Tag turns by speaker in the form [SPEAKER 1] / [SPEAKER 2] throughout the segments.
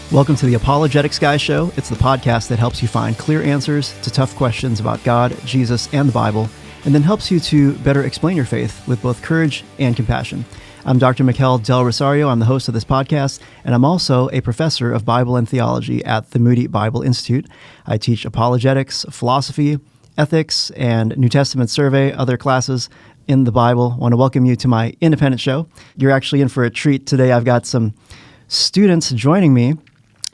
[SPEAKER 1] Welcome to the Apologetics Guy Show. It's the podcast that helps you find clear answers to tough questions about God, Jesus, and the Bible, and then helps you to better explain your faith with both courage and compassion. I'm Dr. Mikel Del Rosario. I'm the host of this podcast, and I'm also a professor of Bible and theology at the Moody Bible Institute. I teach apologetics, philosophy, ethics, and New Testament survey, other classes in the Bible. I want to welcome you to my independent show. You're actually in for a treat today. I've got some students joining me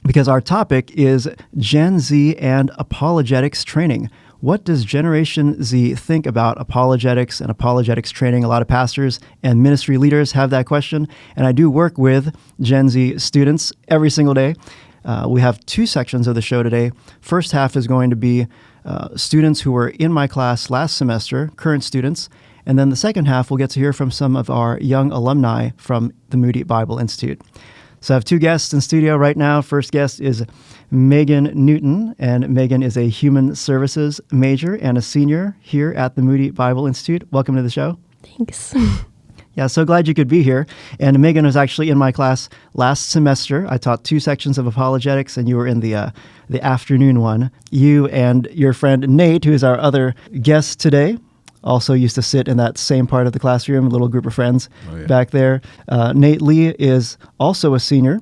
[SPEAKER 1] because our topic is Gen Z and apologetics training. What does Generation Z think about apologetics and apologetics training? A lot of pastors and ministry leaders have that question, and I do work with Gen Z students every single day. We have two sections of the show today. First half is going to be students who were in my class last semester, current students, and then the second half we'll get to hear from some of our young alumni from the Moody Bible Institute. So I have two guests in studio right now. First guest is Megan Newton, and Megan is a human services major and a senior here at the Moody Bible Institute. Welcome to the show.
[SPEAKER 2] Thanks.
[SPEAKER 1] Yeah, so glad you could be here. And Megan was actually in my class last semester. I taught two sections of apologetics, and you were in the afternoon one. You and your friend Nate, who is our other guest today, also used to sit in that same part of the classroom, a little group of friends back there. Nate Lee is also a senior,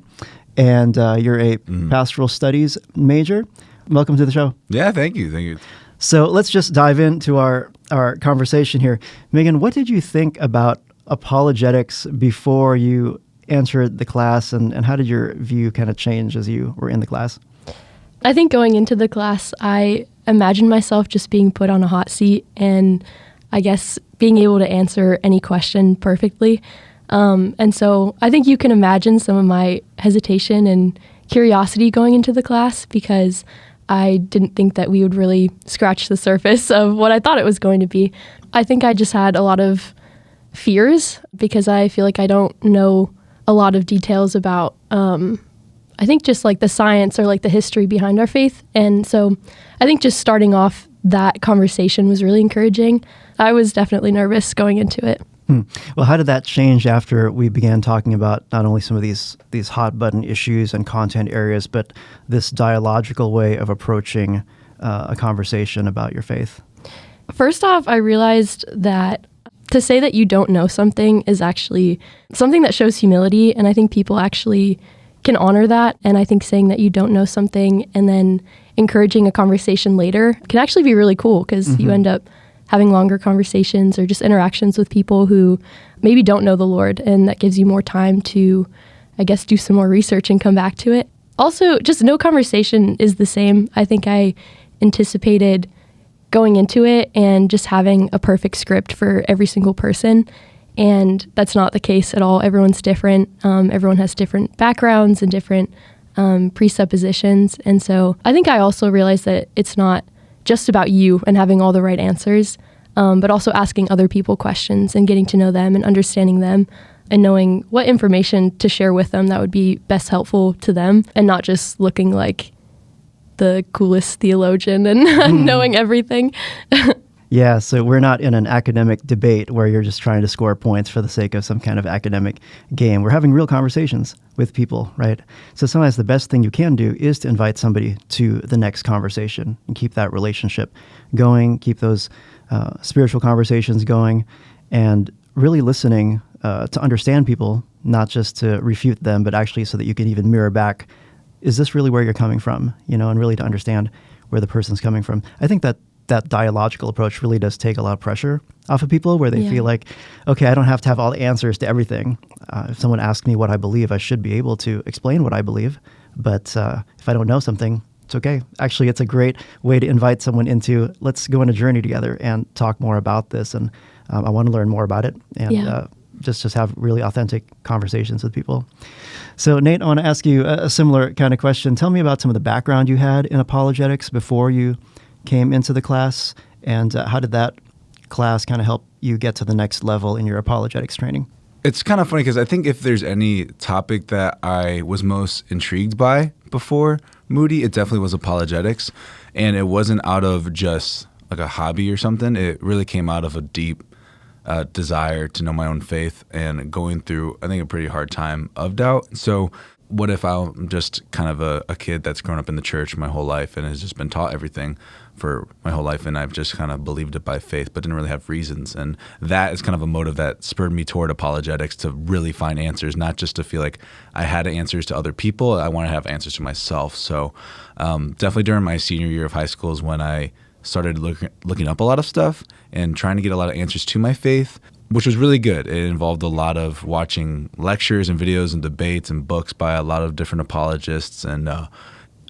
[SPEAKER 1] and you're a pastoral studies major. Welcome to the show.
[SPEAKER 3] Yeah, thank you.
[SPEAKER 1] So let's just dive into our conversation here. Megan, what did you think about apologetics before you entered the class, and how did your view kind of change as you were in the class?
[SPEAKER 2] I think going into the class, I imagined myself just being put on a hot seat and I guess being able to answer any question perfectly. And so I think you can imagine some of my hesitation and curiosity going into the class because I didn't think that we would really scratch the surface of what I thought it was going to be. I think I just had a lot of fears because I feel like I don't know a lot of details about, I think just like the science or like the history behind our faith. And so I think just starting off that conversation was really encouraging. I was definitely nervous going into it.
[SPEAKER 1] Well, how did that change after we began talking about not only some of these hot button issues and content areas, but this dialogical way of approaching a conversation about your faith?
[SPEAKER 2] First off, I realized that to say that you don't know something is actually something that shows humility, and I think people actually can honor that. And I think saying that you don't know something and then encouraging a conversation later can actually be really cool because you end up having longer conversations or just interactions with people who maybe don't know the Lord, and that gives you more time to, I guess, do some more research and come back to it. Also, just no conversation is the same. I think I anticipated going into it and just having a perfect script for every single person. And that's not the case at all. Everyone's different. Everyone has different backgrounds and different presuppositions. And so I think I also realized that it's not just about you and having all the right answers, but also asking other people questions and getting to know them and understanding them and knowing what information to share with them that would be best helpful to them, and not just looking like the coolest theologian and knowing everything.
[SPEAKER 1] Yeah, so we're not in an academic debate where you're just trying to score points for the sake of some kind of academic game. We're having real conversations with people, right? So sometimes the best thing you can do is to invite somebody to the next conversation and keep that relationship going, keep those spiritual conversations going, and really listening to understand people, not just to refute them, but actually so that you can even mirror back, is this really where you're coming from? And really to understand where the person's coming from. I think that dialogical approach really does take a lot of pressure off of people where they feel like, okay, I don't have to have all the answers to everything. If someone asks me what I believe, I should be able to explain what I believe. But if I don't know something, it's okay. Actually, it's a great way to invite someone into, let's go on a journey together and talk more about this. And I want to learn more about it and just have really authentic conversations with people. So Nate, I want to ask you a similar kind of question. Tell me about some of the background you had in apologetics before you came into the class, and how did that class kind of help you get to the next level in your apologetics training?
[SPEAKER 3] It's kind of funny because I think if there's any topic that I was most intrigued by before Moody, it definitely was apologetics. And it wasn't out of just like a hobby or something. It really came out of a deep desire to know my own faith and going through, I think, a pretty hard time of doubt. So what if I'm just kind of a kid that's grown up in the church my whole life and has just been taught everything for my whole life, and I've just kind of believed it by faith but didn't really have reasons. And that is kind of a motive that spurred me toward apologetics, to really find answers, not just to feel like I had answers to other people. I want to have answers to myself. So definitely during my senior year of high school is when I started looking up a lot of stuff and trying to get a lot of answers to my faith, which was really good. It involved a lot of watching lectures and videos and debates and books by a lot of different apologists, and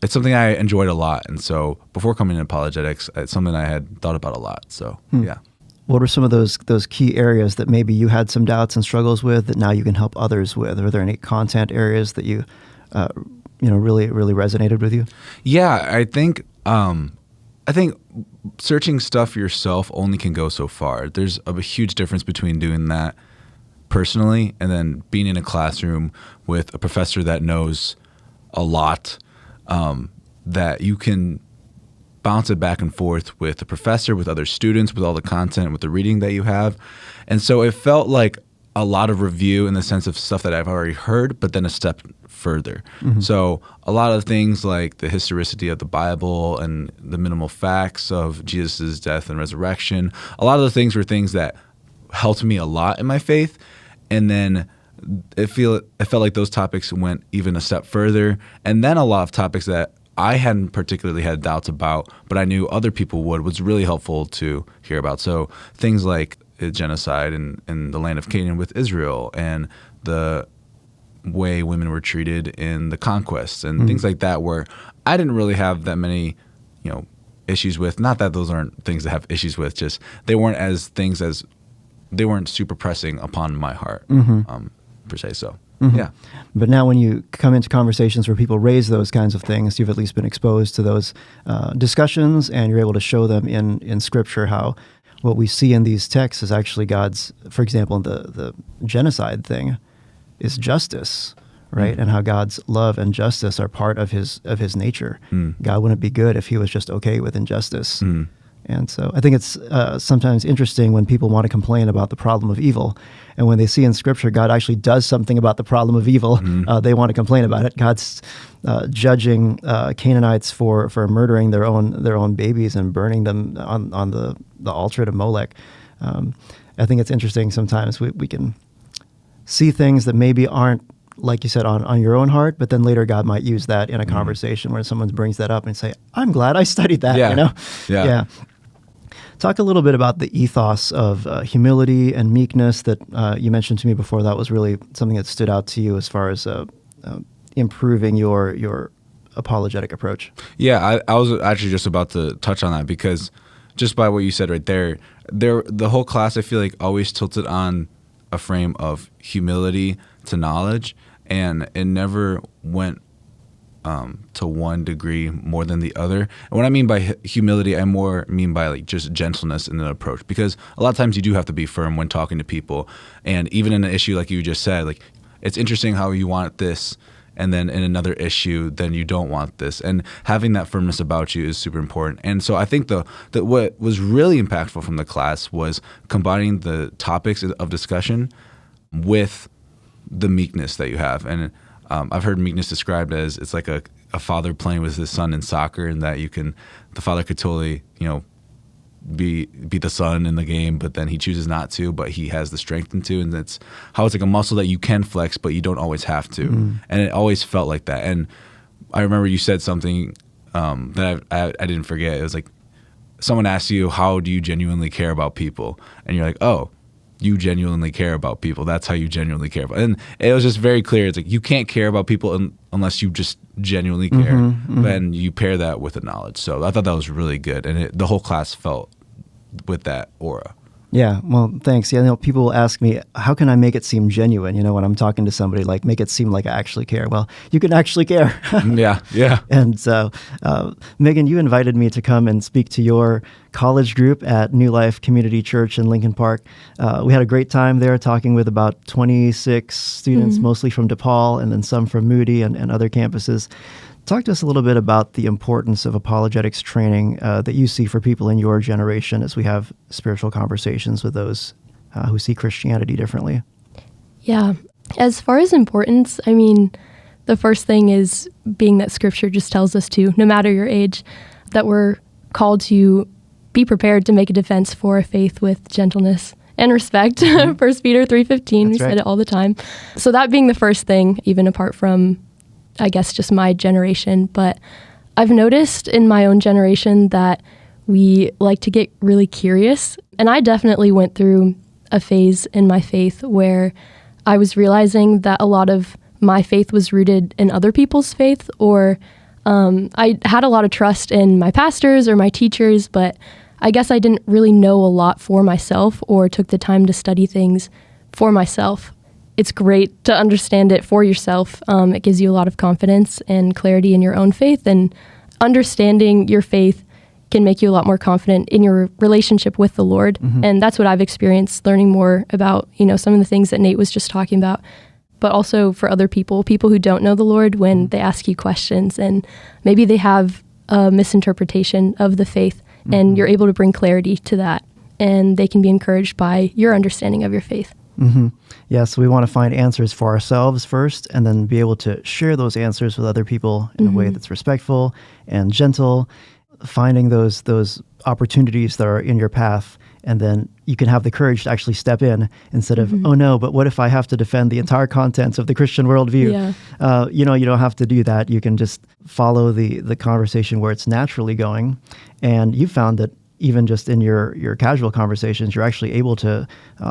[SPEAKER 3] it's something I enjoyed a lot. And so before coming to apologetics, it's something I had thought about a lot. So yeah.
[SPEAKER 1] What were some of those key areas that maybe you had some doubts and struggles with that now you can help others with? Are there any content areas that you really resonated with you?
[SPEAKER 3] Yeah, I think searching stuff yourself only can go so far. There's a huge difference between doing that personally and then being in a classroom with a professor that knows a lot, that you can bounce it back and forth with the professor, with other students, with all the content, with the reading that you have. And so it felt like a lot of review in the sense of stuff that I've already heard, but then a step further. Mm-hmm. So a lot of things like the historicity of the Bible and the minimal facts of Jesus' death and resurrection, a lot of the things were things that helped me a lot in my faith. And then it felt like those topics went even a step further. And then a lot of topics that I hadn't particularly had doubts about, but I knew other people would, was really helpful to hear about. So things like genocide in the land of Canaan with Israel, and the way women were treated in the conquests, and things like that, where I didn't really have that many, issues with. Not that those aren't things to have issues with, just they weren't super pressing upon my heart, per se. So. Mm-hmm. Yeah.
[SPEAKER 1] But now when you come into conversations where people raise those kinds of things, you've at least been exposed to those discussions, and you're able to show them in Scripture how what we see in these texts is actually God's, for example, the genocide thing is justice, right? And how God's love and justice are part of his nature. God wouldn't be good if he was just okay with injustice. And so I think it's sometimes interesting when people want to complain about the problem of evil, and when they see in Scripture God actually does something about the problem of evil, they want to complain about it. God's judging Canaanites for murdering their own babies and burning them on the altar to Molech. I think it's interesting sometimes we can see things that maybe aren't, like you said, on your own heart, but then later God might use that in a conversation where someone brings that up and say, I'm glad I studied that, Yeah. Talk a little bit about the ethos of humility and meekness that you mentioned to me before. That was really something that stood out to you as far as improving your apologetic approach.
[SPEAKER 3] Yeah, I was actually just about to touch on that, because just by what you said right there, the whole class, I feel like, always tilted on a frame of humility to knowledge, and it never went to one degree more than the other. And what I mean by humility, I more mean by like just gentleness in the approach, because a lot of times you do have to be firm when talking to people. And even in an issue like you just said, like, it's interesting how you want this, and then in another issue, then you don't want this. And having that firmness about you is super important. And so I think that what was really impactful from the class was combining the topics of discussion with the meekness that you have. And I've heard meekness described as it's like a father playing with his son in soccer, and that the father could totally, be the son in the game, but then he chooses not to, but he has the strength to, and that's how it's like a muscle that you can flex, but you don't always have to. And it always felt like that. And I remember you said something that I didn't forget. It was like, someone asks you, how do you genuinely care about people? And you're like, oh, you genuinely care about people. That's how you genuinely care about. And it was just very clear. It's like, you can't care about people unless you just genuinely care. And you pair that with the knowledge. So I thought that was really good. And the whole class felt with that aura.
[SPEAKER 1] Yeah, well, thanks. Yeah, people will ask me, how can I make it seem genuine? When I'm talking to somebody, like, make it seem like I actually care. Well, you can actually care. Yeah. And so, Megan, you invited me to come and speak to your college group at New Life Community Church in Lincoln Park. We had a great time there talking with about 26 students, mostly from DePaul, and then some from Moody and other campuses. Talk to us a little bit about the importance of apologetics training that you see for people in your generation as we have spiritual conversations with those who see Christianity differently.
[SPEAKER 2] Yeah. As far as importance, I mean, The first thing is being that Scripture just tells us to, no matter your age, that we're called to be prepared to make a defense for a faith with gentleness and respect. 1 Peter 3:15, we said it all the time. So that being the first thing, even apart from, I guess, just my generation. But I've noticed in my own generation that we like to get really curious. And I definitely went through a phase in my faith where I was realizing that a lot of my faith was rooted in other people's faith, or I had a lot of trust in my pastors or my teachers, but I guess I didn't really know a lot for myself or took the time to study things for myself. It's great to understand it for yourself. It gives you a lot of confidence and clarity in your own faith, and understanding your faith can make you a lot more confident in your relationship with the Lord. And that's what I've experienced learning more about, some of the things that Nate was just talking about, but also for other people who don't know the Lord, when they ask you questions and maybe they have a misinterpretation of the faith, and you're able to bring clarity to that, and they can be encouraged by your understanding of your faith.
[SPEAKER 1] Yeah, so we want to find answers for ourselves first, and then be able to share those answers with other people in a way that's respectful and gentle, finding those opportunities that are in your path, and then you can have the courage to actually step in instead of, oh no, but what if I have to defend the entire contents of the Christian worldview?
[SPEAKER 2] Yeah.
[SPEAKER 1] You don't have to do that. You can just follow the conversation where it's naturally going. And you found that even just in your casual conversations, you're actually able to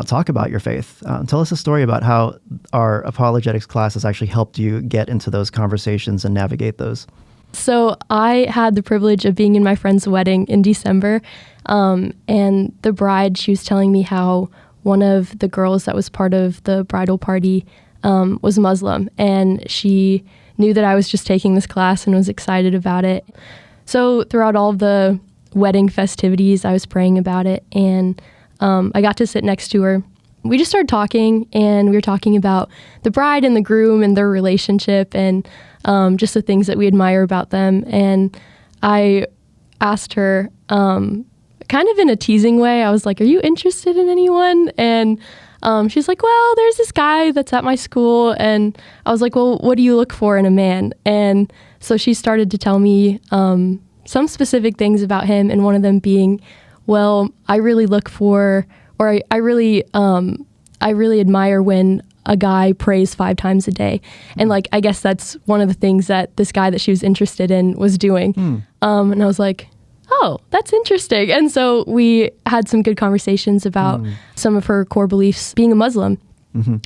[SPEAKER 1] talk about your faith. Tell us a story about how our apologetics class has actually helped you get into those conversations and navigate those.
[SPEAKER 2] So I had the privilege of being in my friend's wedding in December, and the bride, she was telling me how one of the girls that was part of the bridal party was Muslim, and she knew that I was just taking this class and was excited about it. So throughout all of the wedding festivities, I was praying about it, and I got to sit next to her. We just started talking, and we were talking about the bride and the groom and their relationship, and just the things that we admire about them. And I asked her, kind of in a teasing way, I was like, are you interested in anyone? And she's like, well, there's this guy that's at my school. And I was like, well, what do you look for in a man? And so she started to tell me some specific things about him, and one of them being, well, I really look for, or I really admire when a guy prays 5 times a day. And I guess that's one of the things that this guy that she was interested in was doing. And I was like, oh, that's interesting. And so we had some good conversations about some of her core beliefs being a Muslim.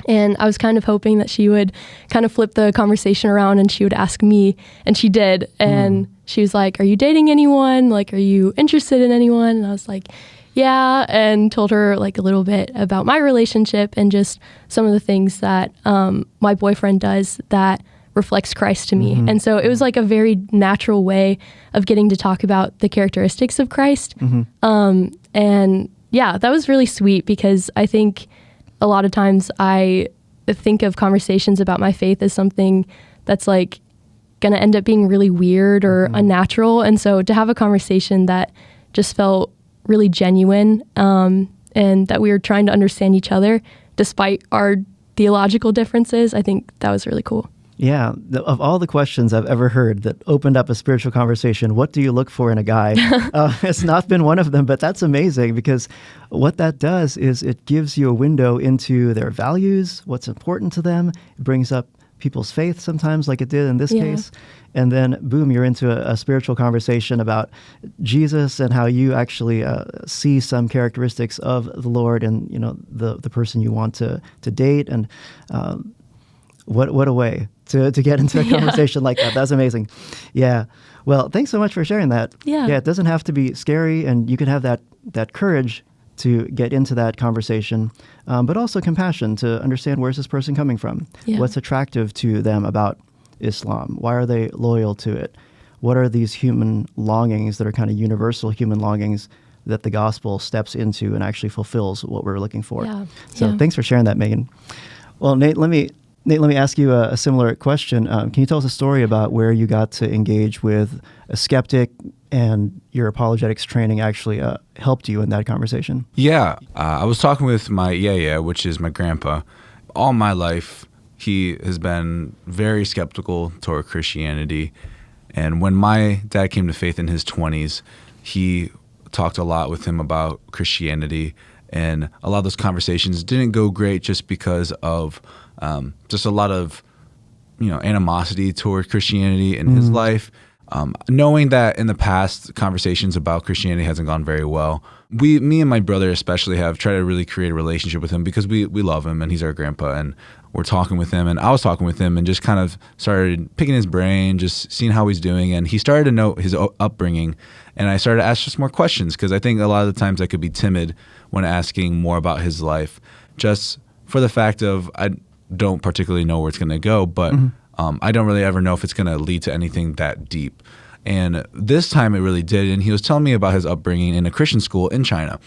[SPEAKER 2] And I was kind of hoping that she would kind of flip the conversation around and she would ask me, and she did. And she was like, are you dating anyone? Are you interested in anyone? And I was like, yeah, and told her a little bit about my relationship and just some of the things that my boyfriend does that reflects Christ to me. And so it was a very natural way of getting to talk about the characteristics of Christ. And yeah, that was really sweet, because I think a lot of times I think of conversations about my faith as something that's going to end up being really weird or unnatural. And so to have a conversation that just felt really genuine, and that we were trying to understand each other despite our theological differences, I think that was really cool.
[SPEAKER 1] Yeah. Of all the questions I've ever heard that opened up a spiritual conversation, what do you look for in a guy? It's not been one of them, but that's amazing, because what that does is it gives you a window into their values, what's important to them. It brings up people's faith sometimes, like it did in this case. And then, boom, you're into a spiritual conversation about Jesus and how you actually see some characteristics of the Lord and, the person you want to date. And what a way to get into a conversation like that. That's amazing. Yeah. Well, thanks so much for sharing that.
[SPEAKER 2] Yeah.
[SPEAKER 1] Yeah, it doesn't have to be scary, and you can have that courage to get into that conversation, but also compassion to understand, where's this person coming from?
[SPEAKER 2] Yeah.
[SPEAKER 1] What's attractive to them about Islam? Why are they loyal to it? What are these human longings that are kind of universal human longings that the gospel steps into and actually fulfills what we're looking for?
[SPEAKER 2] Yeah.
[SPEAKER 1] So thanks for sharing that, Megan. Well, Nate, let me ask you a similar question. Can you tell us a story about where you got to engage with a skeptic and your apologetics training actually helped you in that conversation?
[SPEAKER 3] Yeah. I was talking with my yaya, which is my grandpa. All my life, he has been very skeptical toward Christianity. And when my dad came to faith in his 20s, he talked a lot with him about Christianity. And a lot of those conversations didn't go great just because of just a lot of, animosity toward Christianity in his life. Knowing that in the past, conversations about Christianity hasn't gone very well. Me and my brother especially have tried to really create a relationship with him because we love him and he's our grandpa, and we're talking with him, and I was talking with him and just kind of started picking his brain, just seeing how he's doing. And he started to know his upbringing, and I started to ask just more questions because I think a lot of the times I could be timid when asking more about his life, just for the fact of I don't particularly know where it's going to go, but I don't really ever know if it's going to lead to anything that deep. And this time it really did. And he was telling me about his upbringing in a Christian school in China,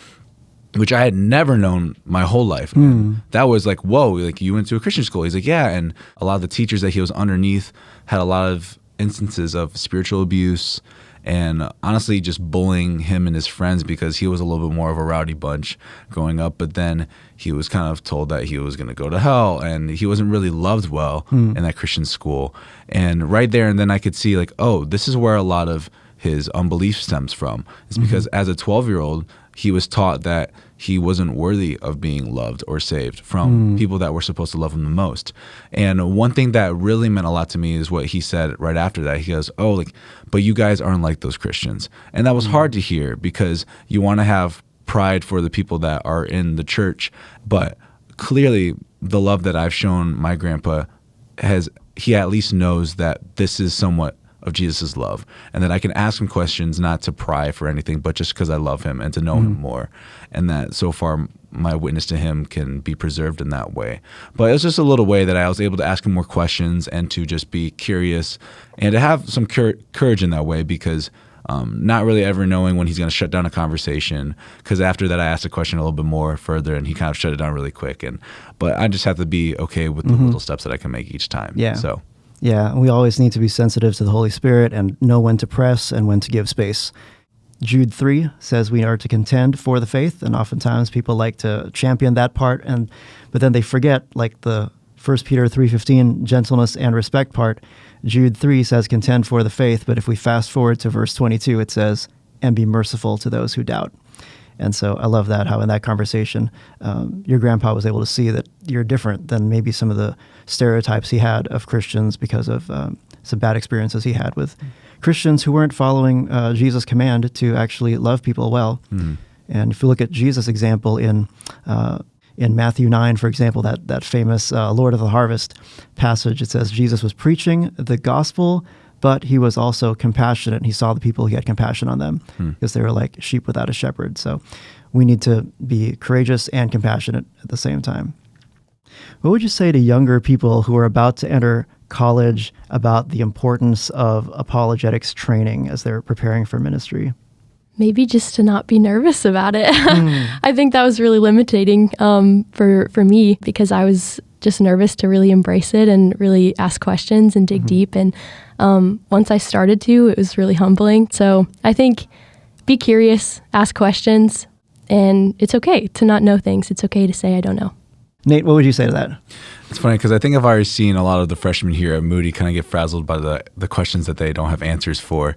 [SPEAKER 3] which I had never known my whole life. That was like, whoa, like you went to a Christian school? He's like, yeah. And a lot of the teachers that he was underneath had a lot of instances of spiritual abuse and honestly just bullying him and his friends because he was a little bit more of a rowdy bunch growing up. But then he was kind of told that he was going to go to hell, and he wasn't really loved well in that Christian school. And right there and then I could see like, oh, this is where a lot of his unbelief stems from. It's because as a 12-year-old, he was taught that he wasn't worthy of being loved or saved from people that were supposed to love him the most. And one thing that really meant a lot to me is what he said right after that. He goes, oh, like, but you guys aren't like those Christians. And that was hard to hear because you want to have pride for the people that are in the church. But clearly the love that I've shown my grandpa he at least knows that this is somewhat of Jesus' love, and that I can ask him questions not to pry for anything, but just because I love him and to know him more. And that so far my witness to him can be preserved in that way. But it was just a little way that I was able to ask him more questions and to just be curious and to have some courage in that way, because not really ever knowing when he's going to shut down a conversation. Because after that, I asked a question a little bit more further, and he kind of shut it down really quick. But I just have to be okay with the little steps that I can make each time.
[SPEAKER 1] Yeah.
[SPEAKER 3] So.
[SPEAKER 1] Yeah, we always need to be sensitive to the Holy Spirit and know when to press and when to give space. Jude 3 says we are to contend for the faith, and oftentimes people like to champion that part, but then they forget, like the 1 Peter 3:15 gentleness and respect part. Jude 3 says contend for the faith, but if we fast forward to verse 22, it says, and be merciful to those who doubt. And so I love that, how in that conversation, your grandpa was able to see that you're different than maybe some of the stereotypes he had of Christians because of some bad experiences he had with Christians who weren't following Jesus' command to actually love people well. And if you look at Jesus' example in Matthew 9, for example, that famous Lord of the Harvest passage, it says Jesus was preaching the gospel, but he was also compassionate. He saw the people, he had compassion on them because they were like sheep without a shepherd. So we need to be courageous and compassionate at the same time. What would you say to younger people who are about to enter college about the importance of apologetics training as they're preparing for ministry?
[SPEAKER 2] Maybe just to not be nervous about it. I think that was really limiting for me, because I was just nervous to really embrace it and really ask questions and dig deep. And once I started to, it was really humbling. So I think be curious, ask questions, and it's okay to not know things. It's okay to say, I don't know.
[SPEAKER 1] Nate, what would you say to that?
[SPEAKER 3] It's funny because I think I've already seen a lot of the freshmen here at Moody kind of get frazzled by the questions that they don't have answers for.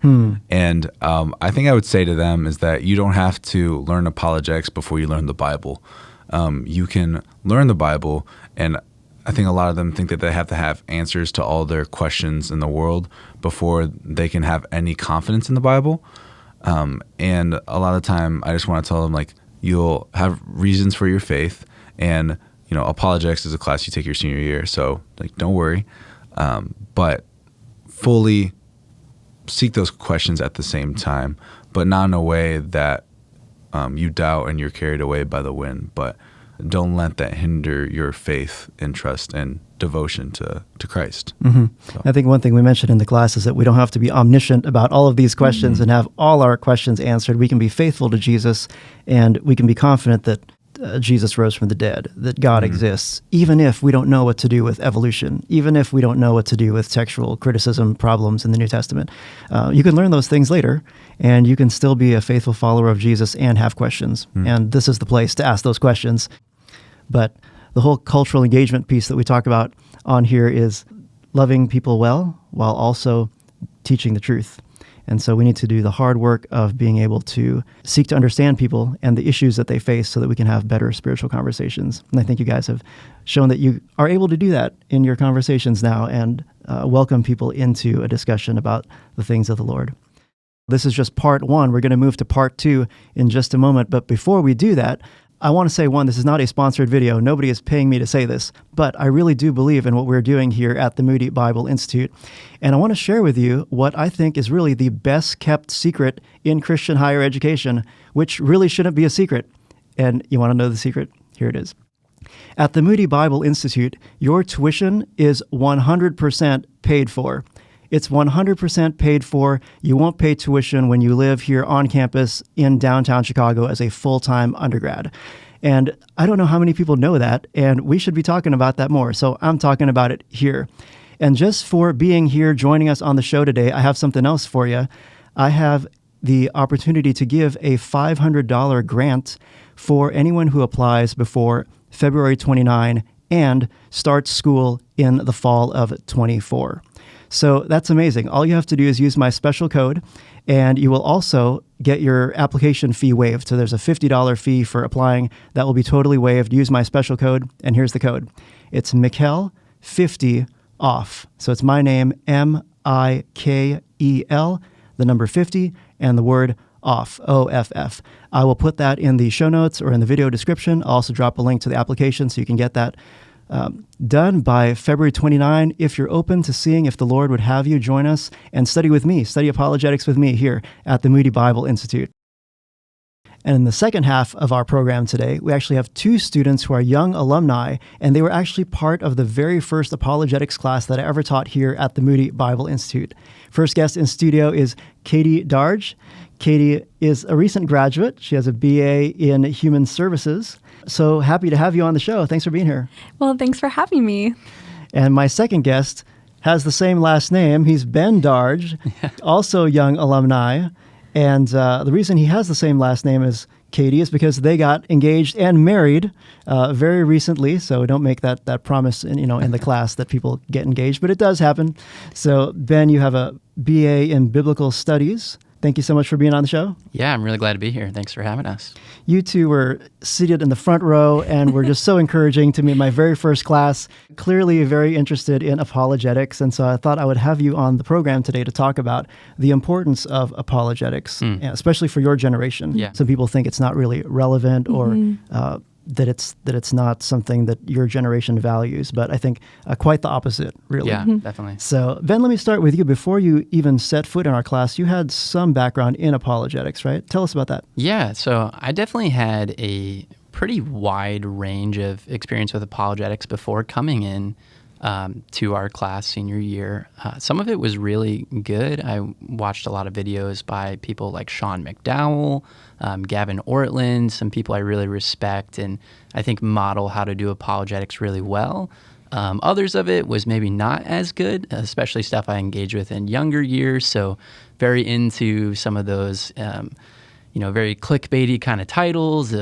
[SPEAKER 3] And I think I would say to them is that you don't have to learn apologetics before you learn the Bible. You can learn the Bible, and I think a lot of them think that they have to have answers to all their questions in the world before they can have any confidence in the Bible. And a lot of the time, I just want to tell them, like, you'll have reasons for your faith, and apologetics is a class you take your senior year, so like don't worry. But fully seek those questions at the same time, but not in a way that you doubt and you're carried away by the wind. But don't let that hinder your faith and trust and devotion to Christ. So.
[SPEAKER 1] I think one thing we mentioned in the class is that we don't have to be omniscient about all of these questions and have all our questions answered. We can be faithful to Jesus, and we can be confident that Jesus rose from the dead, that God exists, even if we don't know what to do with evolution, even if we don't know what to do with textual criticism problems in the New Testament. You can learn those things later, and you can still be a faithful follower of Jesus and have questions. And this is the place to ask those questions. But the whole cultural engagement piece that we talk about on here is loving people well while also teaching the truth. And so we need to do the hard work of being able to seek to understand people and the issues that they face so that we can have better spiritual conversations. And I think you guys have shown that you are able to do that in your conversations now and welcome people into a discussion about the things of the Lord. This is just part one. We're going to move to part two in just a moment. But before we do that, I want to say, one, this is not a sponsored video. Nobody is paying me to say this, but I really do believe in what we're doing here at the Moody Bible Institute. And I want to share with you what I think is really the best kept secret in Christian higher education, which really shouldn't be a secret. And you want to know the secret? Here it is. At the Moody Bible Institute, your tuition is 100% paid for. It's 100% paid for. You won't pay tuition when you live here on campus in downtown Chicago as a full-time undergrad. And I don't know how many people know that, and we should be talking about that more. So I'm talking about it here. And just for being here, joining us on the show today, I have something else for you. I have the opportunity to give a $500 grant for anyone who applies before February 29 and starts school in the fall of 24. So that's amazing. All you have to do is use my special code, and you will also get your application fee waived. So there's a $50 fee for applying. That will be totally waived. Use my special code, and here's the code. It's Mikkel50 off. So it's my name, Mikel, the number 50, and the word off, OFF. I will put that in the show notes or in the video description. I'll also drop a link to the application so you can get that done by February 29. If you're open to seeing if the Lord would have you join us and study with me, study apologetics with me here at the Moody Bible Institute. And in the second half of our program today, we actually have two students who are young alumni, and they were actually part of the very first apologetics class that I ever taught here at the Moody Bible Institute. First guest in studio is Katie Darge. Katie is a recent graduate. She has a BA in Human Services. So happy to have you on the show. Thanks for being here.
[SPEAKER 4] Well, thanks for having me.
[SPEAKER 1] And my second guest has the same last name. He's Ben Darge, also young alumni. And the reason he has the same last name as Katie is because they got engaged and married very recently. So don't make that promise in the class that people get engaged, but it does happen. So Ben, you have a BA in Biblical Studies. Thank you so much for being on the show.
[SPEAKER 5] Yeah, I'm really glad to be here. Thanks for having us.
[SPEAKER 1] You two were seated in the front row and were just so encouraging to me in my very first class, clearly very interested in apologetics. And so I thought I would have you on the program today to talk about the importance of apologetics, especially for your generation.
[SPEAKER 5] Yeah.
[SPEAKER 1] Some people think it's not really relevant or that it's not something that your generation values, but I think quite the opposite, really.
[SPEAKER 5] Yeah, definitely.
[SPEAKER 1] So, Ben, let me start with you. Before you even set foot in our class, you had some background in apologetics, right? Tell us about that.
[SPEAKER 5] Yeah, so I definitely had a pretty wide range of experience with apologetics before coming in to our class senior year. Some of it was really good. I watched a lot of videos by people like Sean McDowell, Gavin Ortland, some people I really respect and I think model how to do apologetics really well. Others of it was maybe not as good, especially stuff I engaged with in younger years. So very into some of those very clickbaity kind of titles.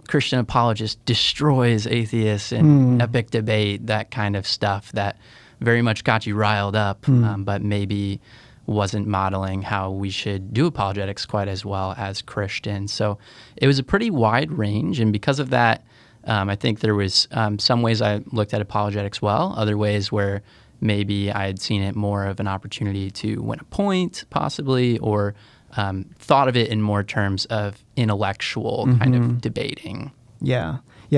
[SPEAKER 5] Christian apologist destroys atheists in epic debate, that kind of stuff that very much got you riled up, but maybe wasn't modeling how we should do apologetics quite as well as Christians. So it was a pretty wide range. And because of that, I think there was some ways I looked at apologetics well, other ways where maybe I had seen it more of an opportunity to win a point, possibly, or thought of it in more terms of intellectual kind of debating.
[SPEAKER 1] Yeah.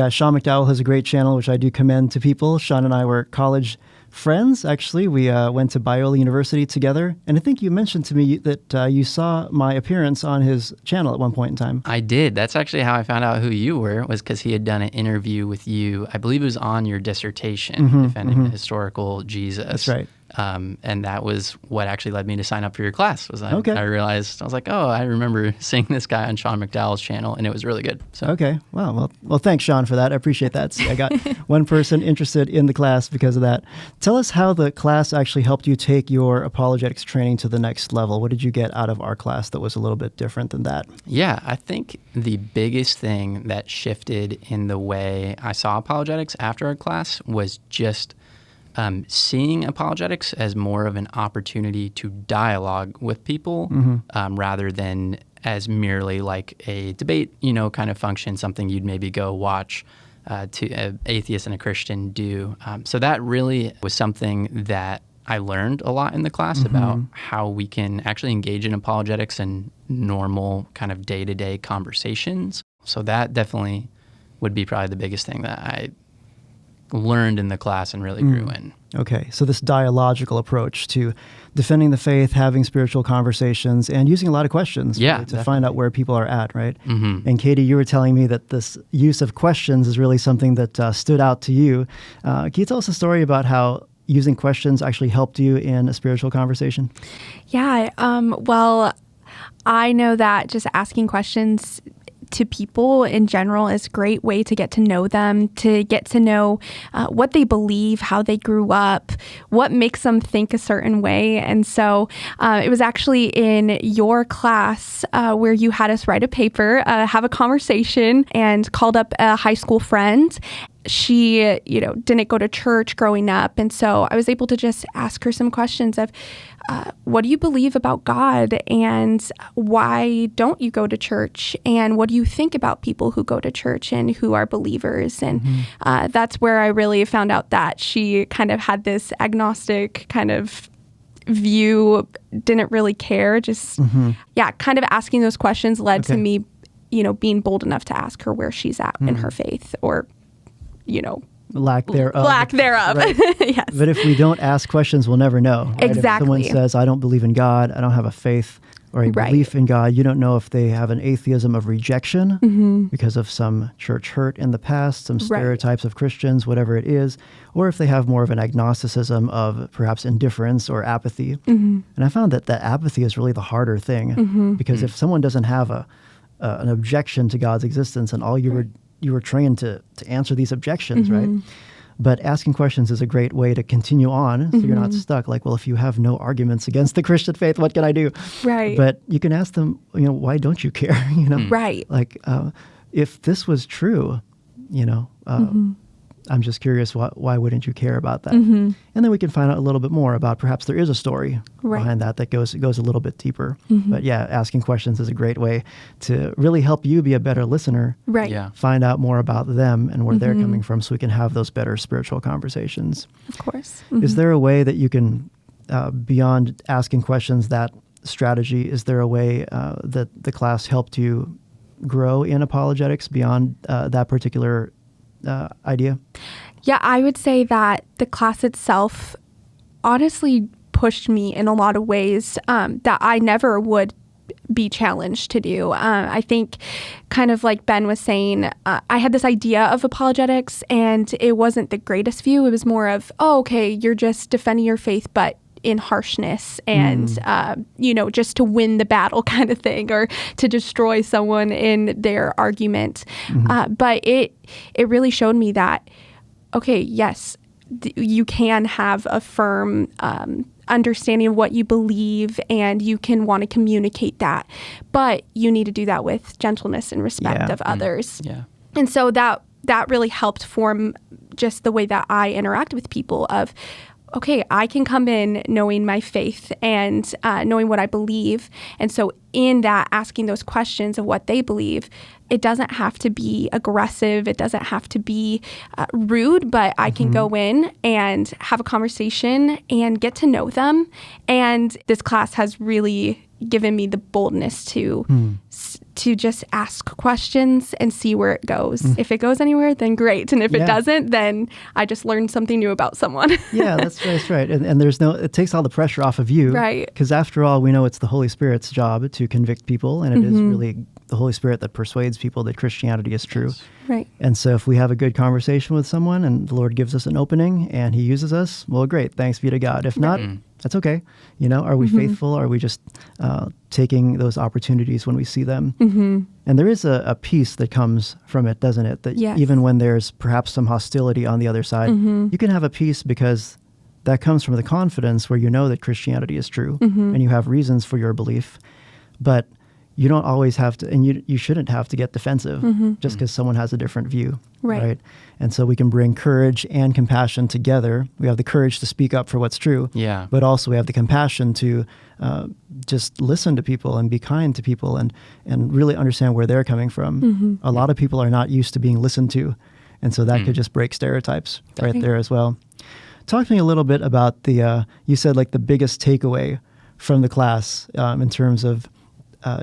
[SPEAKER 1] Sean McDowell has a great channel, which I do commend to people. Sean and I were college friends, actually. We went to Biola University together. And I think you mentioned to me that you saw my appearance on his channel at one point in time.
[SPEAKER 5] I did. That's actually how I found out who you were, was because he had done an interview with you. I believe it was on your dissertation, defending the historical Jesus.
[SPEAKER 1] That's right.
[SPEAKER 5] And that was what actually led me to sign up for your class.
[SPEAKER 1] Okay.
[SPEAKER 5] I realized, I was like, oh, I remember seeing this guy on Sean McDowell's channel, and it was really good. So.
[SPEAKER 1] Okay. Wow. Well, thanks, Sean, for that. I appreciate that. See, I got one person interested in the class because of that. Tell us how the class actually helped you take your apologetics training to the next level. What did you get out of our class that was a little bit different than that?
[SPEAKER 5] Yeah, I think the biggest thing that shifted in the way I saw apologetics after our class was just seeing apologetics as more of an opportunity to dialogue with people rather than as merely like a debate, kind of function, something you'd maybe go watch to an atheist and a Christian do. So that really was something that I learned a lot in the class about how we can actually engage in apologetics and normal kind of day-to-day conversations. So that definitely would be probably the biggest thing that I learned in the class and really grew in.
[SPEAKER 1] Okay, so this dialogical approach to defending the faith, having spiritual conversations, and using a lot of questions really, to find out where people are at, right? And Katie, you were telling me that this use of questions is really something that stood out to you. Can you tell us a story about how using questions actually helped you in a spiritual conversation?
[SPEAKER 4] Yeah. Well, I know that just asking questions to people in general is a great way to get to know them, to get to know what they believe, how they grew up, what makes them think a certain way. And so it was actually in your class where you had us write a paper, have a conversation, and called up a high school friend. She, didn't go to church growing up. And so I was able to just ask her some questions of, what do you believe about God? And why don't you go to church? And what do you think about people who go to church and who are believers? And that's where I really found out that she kind of had this agnostic kind of view, didn't really care. Just, kind of asking those questions led to me, being bold enough to ask her where she's at in her faith or,
[SPEAKER 1] lack thereof.
[SPEAKER 4] Right. Yes.
[SPEAKER 1] But if we don't ask questions, we'll never know. Right?
[SPEAKER 4] Exactly.
[SPEAKER 1] If someone says, I don't believe in God, I don't have a faith or a belief in God, you don't know if they have an atheism of rejection because of some church hurt in the past, some stereotypes of Christians, whatever it is, or if they have more of an agnosticism of perhaps indifference or apathy. And I found that apathy is really the harder thing because if someone doesn't have an objection to God's existence and all you were trained to answer these objections, right? But asking questions is a great way to continue on so you're not stuck. Like, well, if you have no arguments against the Christian faith, what can I do?
[SPEAKER 4] Right.
[SPEAKER 1] But you can ask them, why don't you care?
[SPEAKER 4] Right.
[SPEAKER 1] Like, if this was true, I'm just curious, why wouldn't you care about that? And then we can find out a little bit more about perhaps there is a story behind that goes a little bit deeper. But yeah, asking questions is a great way to really help you be a better listener.
[SPEAKER 4] Right.
[SPEAKER 5] Yeah.
[SPEAKER 1] Find out more about them and where they're coming from so we can have those better spiritual conversations.
[SPEAKER 4] Of course.
[SPEAKER 1] Is there a way that you can, beyond asking questions, that strategy, is there a way that the class helped you grow in apologetics beyond that particular idea?
[SPEAKER 4] Yeah, I would say that the class itself honestly pushed me in a lot of ways that I never would be challenged to do. I think kind of like Ben was saying, I had this idea of apologetics and it wasn't the greatest view. It was more of, okay, you're just defending your faith, but in harshness and, just to win the battle kind of thing or to destroy someone in their argument. But it really showed me that, okay, yes, you can have a firm understanding of what you believe and you can want to communicate that, but you need to do that with gentleness and respect of others. And so that really helped form just the way that I interact with people of, okay, I can come in knowing my faith and knowing what I believe. And so in that, asking those questions of what they believe, it doesn't have to be aggressive. It doesn't have to be rude, but I can go in and have a conversation and get to know them. And this class has really given me the boldness to to just ask questions and see where it goes. If it goes anywhere, then great. And if it doesn't, then I just learned something new about someone.
[SPEAKER 1] Yeah, that's right. And it takes all the pressure off of you.
[SPEAKER 4] Right.
[SPEAKER 1] Because after all, we know it's the Holy Spirit's job to convict people, and it is really the Holy Spirit that persuades people that Christianity is true.
[SPEAKER 5] Yes.
[SPEAKER 4] Right.
[SPEAKER 1] And so if we have a good conversation with someone and the Lord gives us an opening and he uses us, well, great. Thanks be to God. If not, that's okay. Are we faithful? Are we just taking those opportunities when we see them? And there is a peace that comes from it, doesn't it? That even when there's perhaps some hostility on the other side, you can have a peace because that comes from the confidence where you know that Christianity is true and you have reasons for your belief. But you don't always have to, and you shouldn't have to get defensive just because someone has a different view. Right. And so we can bring courage and compassion together. We have the courage to speak up for what's true.
[SPEAKER 5] Yeah.
[SPEAKER 1] But also we have the compassion to just listen to people and be kind to people and really understand where they're coming from. A lot of people are not used to being listened to. And so that could just break stereotypes right there as well. Talk to me a little bit about you said like the biggest takeaway from the class in terms of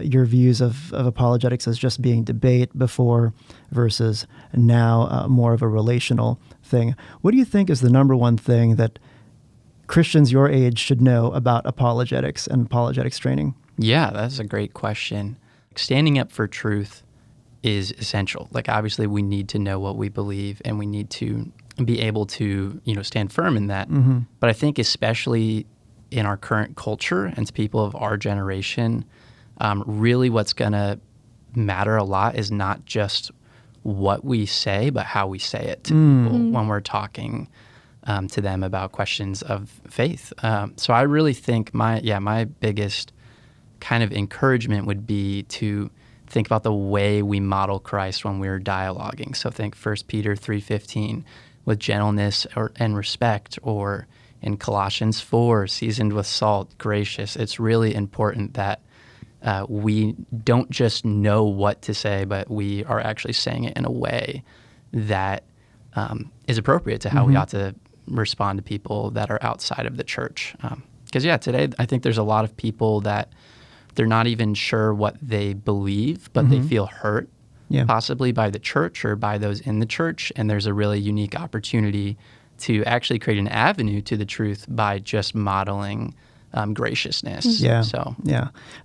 [SPEAKER 1] your views of apologetics as just being debate before versus now more of a relational thing. What do you think is the number one thing that Christians your age should know about apologetics and apologetics training?
[SPEAKER 5] Yeah, that's a great question. Standing up for truth is essential. Like, obviously, we need to know what we believe, and we need to be able to, stand firm in that. But I think especially in our current culture and to people of our generation, really what's going to matter a lot is not just what we say, but how we say it to people when we're talking to them about questions of faith. So I really think my biggest kind of encouragement would be to think about the way we model Christ when we're dialoguing. So think 1 Peter 3:15 with gentleness and respect, or in Colossians 4, seasoned with salt, gracious. It's really important that we don't just know what to say, but we are actually saying it in a way that is appropriate to how we ought to respond to people that are outside of the church. Because, today I think there's a lot of people that they're not even sure what they believe, but they feel hurt possibly by the church or by those in the church. And there's a really unique opportunity to actually create an avenue to the truth by just modeling graciousness.
[SPEAKER 1] Yeah.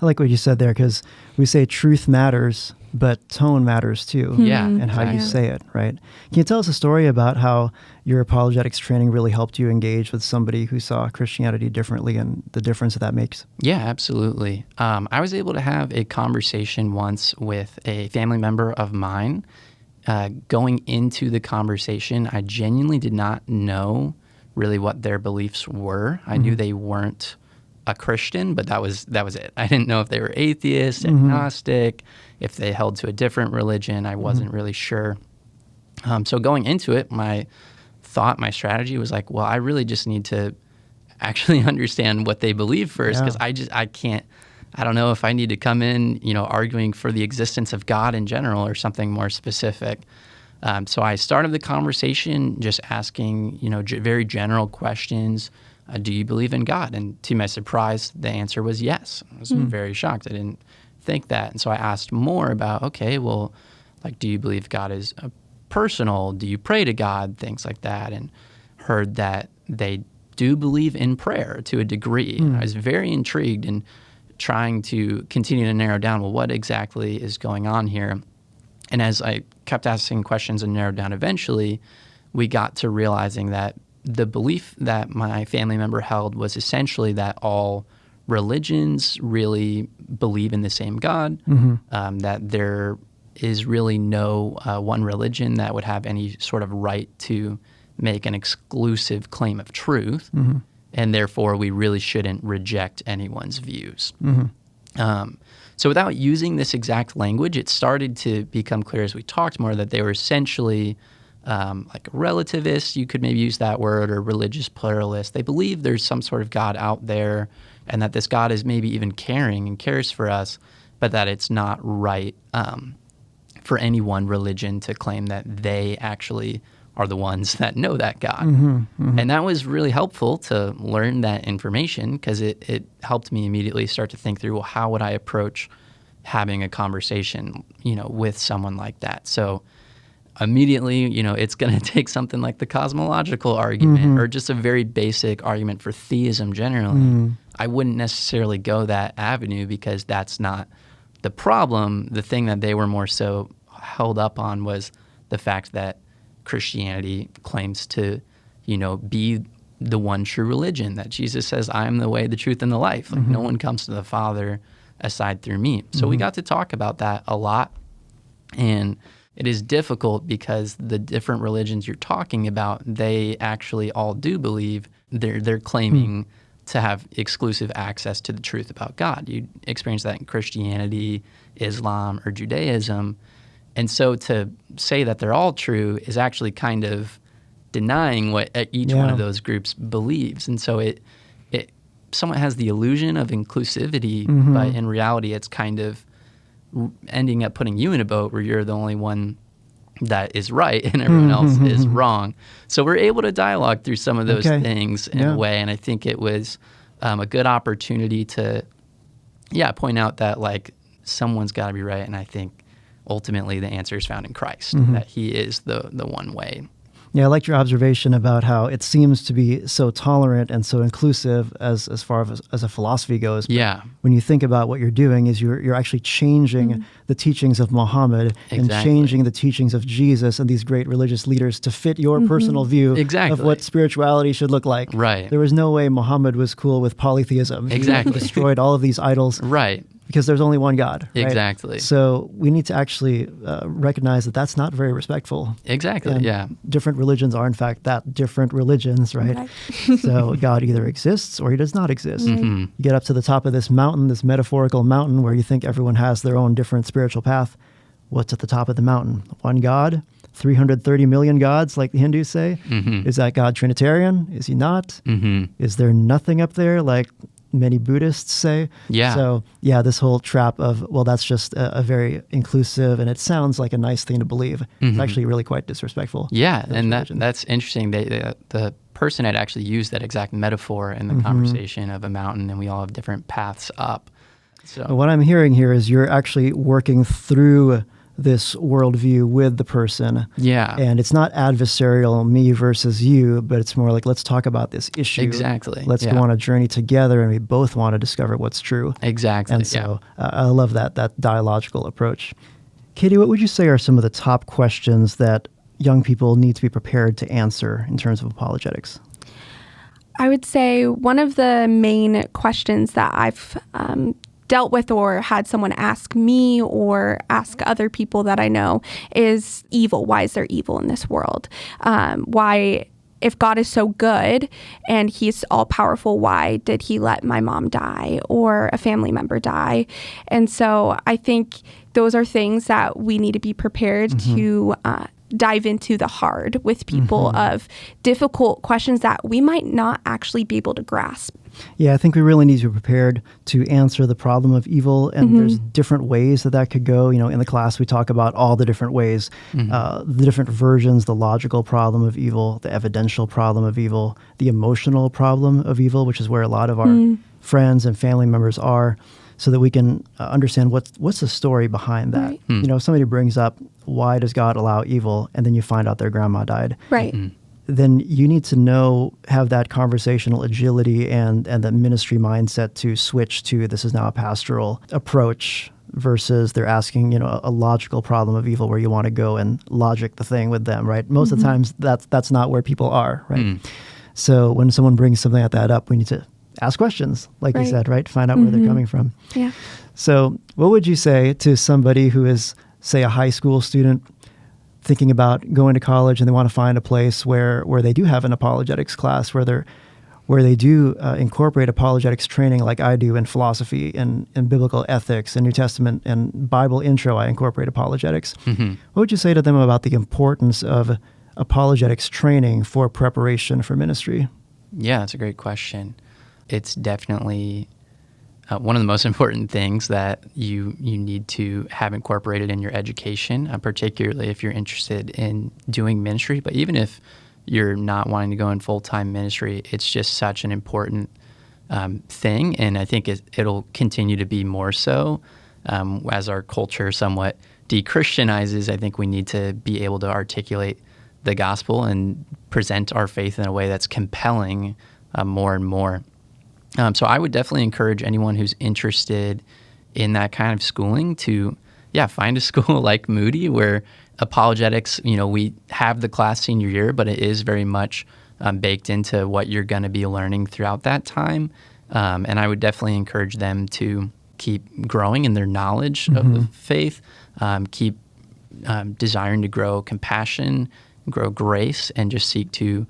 [SPEAKER 1] I like what you said there, because we say truth matters, but tone matters too. And how you say it, right? Can you tell us a story about how your apologetics training really helped you engage with somebody who saw Christianity differently and the difference that makes?
[SPEAKER 5] Yeah, absolutely. I was able to have a conversation once with a family member of mine. Going into the conversation, I genuinely did not know really what their beliefs were. I knew they weren't a Christian, but that was it. I didn't know if they were atheist, agnostic, if they held to a different religion. I wasn't really sure. So going into it, my strategy was like, well, I really just need to actually understand what they believe first, because I don't know if I need to come in, arguing for the existence of God in general or something more specific. So I started the conversation just asking, very general questions. Do you believe in God? And to my surprise, the answer was yes. I was very shocked. I didn't think that. And so I asked more about, okay, well, like, do you believe God is personal? Do you pray to God? Things like that. And heard that they do believe in prayer to a degree. I was very intrigued and trying to continue to narrow down, well, what exactly is going on here? And as I kept asking questions and narrowed down, eventually we got to realizing that the belief that my family member held was essentially that all religions really believe in the same God, that there is really no one religion that would have any sort of right to make an exclusive claim of truth, and therefore we really shouldn't reject anyone's views. So without using this exact language, it started to become clear as we talked more that they were essentially like relativists, you could maybe use that word, or religious pluralists. They believe there's some sort of God out there and that this God is maybe even caring and cares for us, but that it's not right for any one religion to claim that they actually are the ones that know that God. And that was really helpful to learn that information, because it helped me immediately start to think through, well, how would I approach having a conversation, with someone like that. So immediately, it's going to take something like the cosmological argument or just a very basic argument for theism generally. I wouldn't necessarily go that avenue because that's not the problem. The thing that they were more so held up on was the fact that Christianity claims to, be the one true religion, that Jesus says, I am the way, the truth, and the life. Like no one comes to the Father aside through me. So we got to talk about that a lot. And it is difficult because the different religions you're talking about, they actually all do believe they're claiming to have exclusive access to the truth about God. You experience that in Christianity, Islam, or Judaism. And so to say that they're all true is actually kind of denying what each one of those groups believes. And so it somewhat has the illusion of inclusivity, but in reality it's kind of ending up putting you in a boat where you're the only one that is right and everyone else is wrong. So we're able to dialogue through some of those things in a way, and I think it was a good opportunity to point out that like someone's got to be right, and I think ultimately the answer is found in Christ, that he is the one way.
[SPEAKER 1] Yeah, I liked your observation about how it seems to be so tolerant and so inclusive as far as a philosophy goes. But when you think about what you're doing is you're actually changing the teachings of Muhammad and changing the teachings of Jesus and these great religious leaders to fit your personal view of what spirituality should look like.
[SPEAKER 5] Right.
[SPEAKER 1] There was no way Muhammad was cool with polytheism.
[SPEAKER 5] Exactly.
[SPEAKER 1] He destroyed all of these idols.
[SPEAKER 5] Right.
[SPEAKER 1] Because there's only one God. Right?
[SPEAKER 5] Exactly.
[SPEAKER 1] So we need to actually recognize that that's not very respectful.
[SPEAKER 5] Exactly,
[SPEAKER 1] and different religions are, in fact, that different religions, right? So God either exists or he does not exist. You get up to the top of this mountain, this metaphorical mountain where you think everyone has their own different spiritual path. What's at the top of the mountain? One God? 330 million gods, like the Hindus say? Is that God Trinitarian? Is he not? Is there nothing up there, like many Buddhists say? So this whole trap of, well, that's just a very inclusive, and it sounds like a nice thing to believe. It's actually really quite disrespectful.
[SPEAKER 5] And that's interesting. The person had actually used that exact metaphor in the conversation of a mountain, and we all have different paths up. So
[SPEAKER 1] what I'm hearing here is you're actually working through this worldview with the person. And it's not adversarial, me versus you, but it's more like, let's talk about this issue.
[SPEAKER 5] Exactly.
[SPEAKER 1] Let's go on a journey together, and we both want to discover what's true.
[SPEAKER 5] Exactly.
[SPEAKER 1] And so I love that dialogical approach. Katie, what would you say are some of the top questions that young people need to be prepared to answer in terms of apologetics?
[SPEAKER 4] I would say one of the main questions that I've dealt with or had someone ask me or ask other people that I know is evil. Why is there evil in this world? Why, if God is so good and he's all powerful, why did he let my mom die or a family member die? And so I think those are things that we need to be prepared to dive into the hard with people of difficult questions that we might not actually be able to grasp.
[SPEAKER 1] Yeah, I think we really need to be prepared to answer the problem of evil, and there's different ways that could go. In the class we talk about all the different ways, the different versions, the logical problem of evil, the evidential problem of evil, the emotional problem of evil, which is where a lot of our friends and family members are, so that we can understand what's the story behind that. If somebody brings up, why does God allow evil, and then you find out their grandma died. Then you need to have that conversational agility and the ministry mindset to switch to, this is now a pastoral approach, versus they're asking, a logical problem of evil where you want to go and logic the thing with them, right? Most of the times that's not where people are, right? So when someone brings something like that up, we need to ask questions, like you said, right? Find out where they're coming from. So what would you say to somebody who is, say, a high school student thinking about going to college, and they want to find a place where they do have an apologetics class, where they do incorporate apologetics training like I do in philosophy and biblical ethics and New Testament and Bible intro? I incorporate apologetics. What would you say to them about the importance of apologetics training for preparation for ministry?
[SPEAKER 5] Yeah, that's a great question. It's definitely one of the most important things that you need to have incorporated in your education, particularly if you're interested in doing ministry. But even if you're not wanting to go in full-time ministry, it's just such an important thing. And I think it'll continue to be more so As our culture somewhat de-Christianizes, I think we need to be able to articulate the gospel and present our faith in a way that's compelling more and more. So I would definitely encourage anyone who's interested in that kind of schooling to, find a school like Moody where apologetics, we have the class senior year, but it is very much baked into what you're going to be learning throughout that time. And I would definitely encourage them to keep growing in their knowledge of the faith, keep desiring to grow compassion, grow grace, and just seek to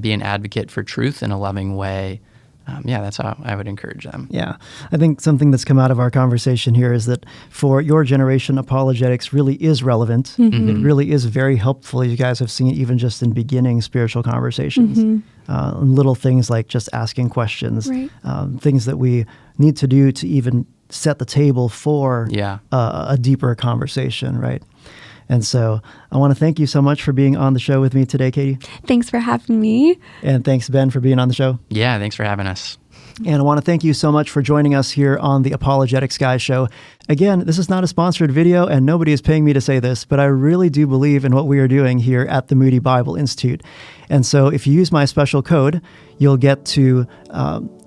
[SPEAKER 5] be an advocate for truth in a loving way. That's how I would encourage them.
[SPEAKER 1] Yeah. I think something that's come out of our conversation here is that for your generation, apologetics really is relevant. Mm-hmm. It really is very helpful. You guys have seen it even just in beginning spiritual conversations. Mm-hmm. Little things like just asking questions, right. Things that we need to do to even set the table for a deeper conversation, right? And so I want to thank you so much for being on the show with me today, Katie.
[SPEAKER 4] Thanks for having me.
[SPEAKER 1] And thanks, Ben, for being on the show.
[SPEAKER 5] Yeah, thanks for having us.
[SPEAKER 1] And I want to thank you so much for joining us here on the Apologetics Guy Show. Again, this is not a sponsored video, and nobody is paying me to say this, but I really do believe in what we are doing here at the Moody Bible Institute. And so if you use my special code, you'll get to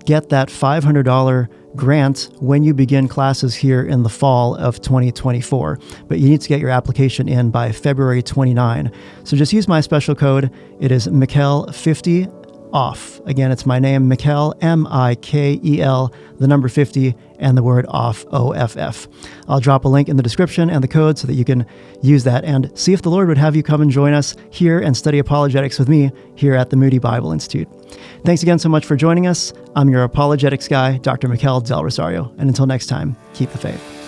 [SPEAKER 1] get that $500 grant when you begin classes here in the fall of 2024. But you need to get your application in by February 29. So just use my special code. It is Mikel50 off. Again, it's my name, Mikel, Mikel, the number 50, and the word off, OFF. I'll drop a link in the description and the code so that you can use that and see if the Lord would have you come and join us here and study apologetics with me here at the Moody Bible Institute. Thanks again so much for joining us. I'm your apologetics guy, Dr. Mikel Del Rosario. And until next time, keep the faith.